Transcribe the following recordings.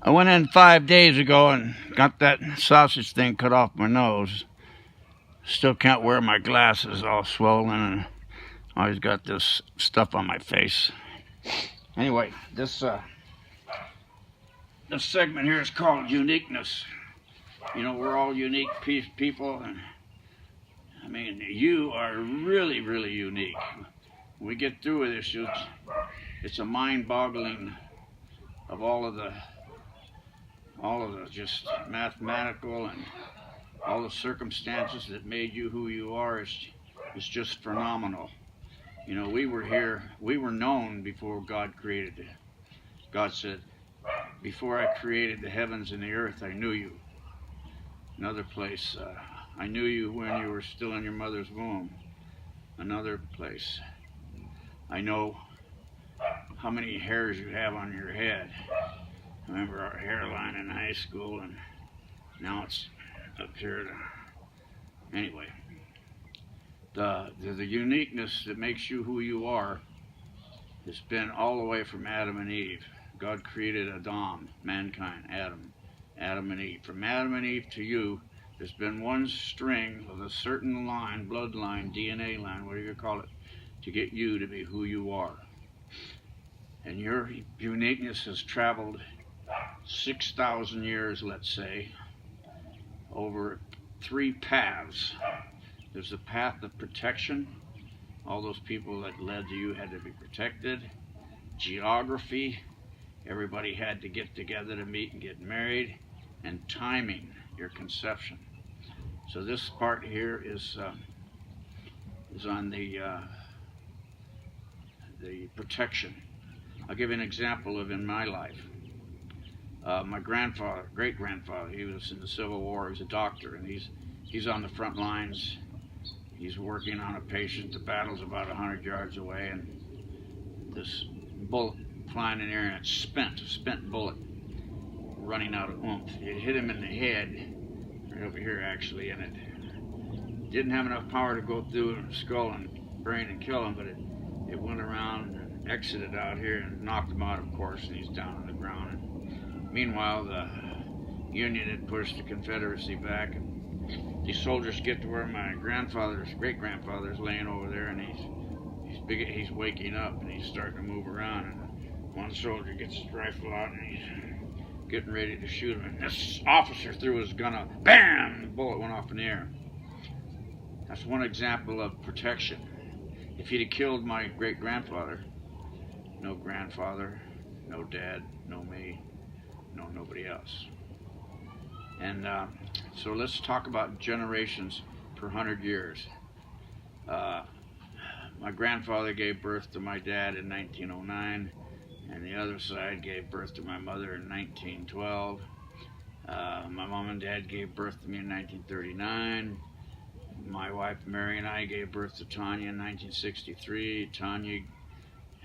I went in 5 days ago and got that sausage thing cut off my nose. Still can't wear my glasses, all swollen, and always got this stuff on my face. Anyway, this segment here is called uniqueness. You know, we're all unique people, and I mean, you are really, really unique. When we get through with this, it's a mind-boggling of all of the just mathematical and all the circumstances that made you who you are is just phenomenal. You know, we were known before God created it. God said, before I created the heavens and the earth, I knew you. Another place, I knew you when you were still in your mother's womb. Another place, I know how many hairs you have on your head. I remember our hairline in high school, and now it's up here. Anyway, the uniqueness that makes you who you are has been all the way from Adam and Eve. God created Adam, mankind, Adam and Eve. From Adam and Eve to you, there's been one string of a certain line, bloodline, DNA line, whatever you call it, to get you to be who you are. And your uniqueness has traveled 6,000 years, let's say, over 3 paths. There's the path of protection. All those people that led to you had to be protected. Geography. Everybody had to get together to meet and get married. And timing, your conception. So this part here is on the protection. I'll give you an example of in my life. My grandfather, great-grandfather, he was in the Civil War. He was a doctor, and he's on the front lines. He's working on a patient. The battle's about 100 yards away, and this bullet flying in the air, and it's a spent bullet, running out of oomph. It hit him in the head, right over here actually, and it didn't have enough power to go through the skull and brain and kill him, but it went around and exited out here and knocked him out, of course, and he's down on the ground. And meanwhile, the Union had pushed the Confederacy back, and these soldiers get to where my great-grandfather's laying over there, and he's waking up, and he's starting to move around, and one soldier gets his rifle out, and he's getting ready to shoot him, and this officer threw his gun up. Bam! The bullet went off in the air. That's one example of protection. If he'd have killed my great-grandfather, no grandfather, no dad, no me, no nobody else. And so let's talk about generations per 100 years. My grandfather gave birth to my dad in 1909, and the other side gave birth to my mother in 1912. My mom and dad gave birth to me in 1939. My wife Mary and I gave birth to Tanya in 1963. Tanya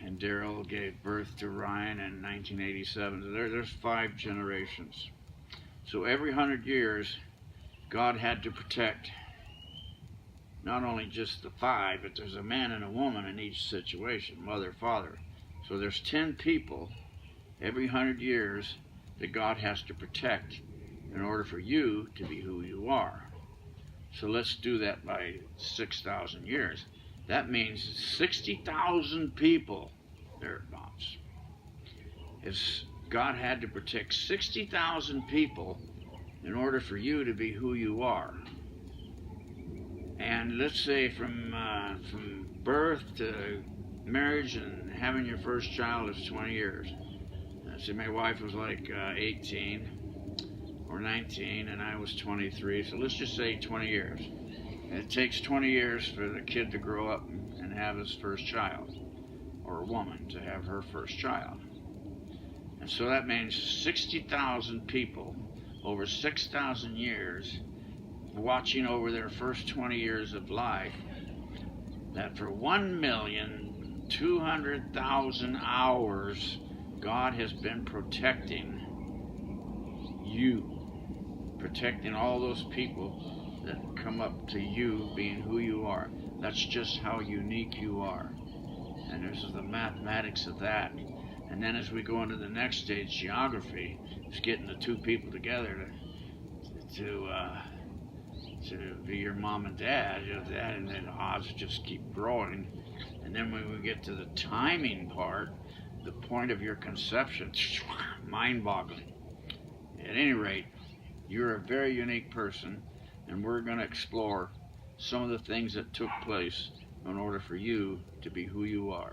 and Daryl gave birth to Ryan in 1987. So there's 5 generations. So every 100 years, God had to protect not only just the 5, but there's a man and a woman in each situation, mother, father. So there's 10 people every 100 years that God has to protect in order for you to be who you are. So let's do that by 6,000 years. That means 60,000 people, thereabouts. God had to protect 60,000 people in order for you to be who you are. And let's say from birth to marriage and having your first child is 20 years. See, my wife was like 18 or 19, and I was 23. So let's just say 20 years. And it takes 20 years for the kid to grow up and have his first child, or a woman to have her first child. And so that means 60,000 people over 6,000 years watching over their first 20 years of life, that for 1,200,000 hours, God has been protecting you, protecting all those people that come up to you being who you are. That's just how unique you are. And there's the mathematics of that. And then as we go into the next stage, geography, it's getting the two people together to be your mom and dad, and then the odds just keep growing. And then when we get to the timing part, the point of your conception, mind-boggling. At any rate, you're a very unique person, and we're going to explore some of the things that took place in order for you to be who you are.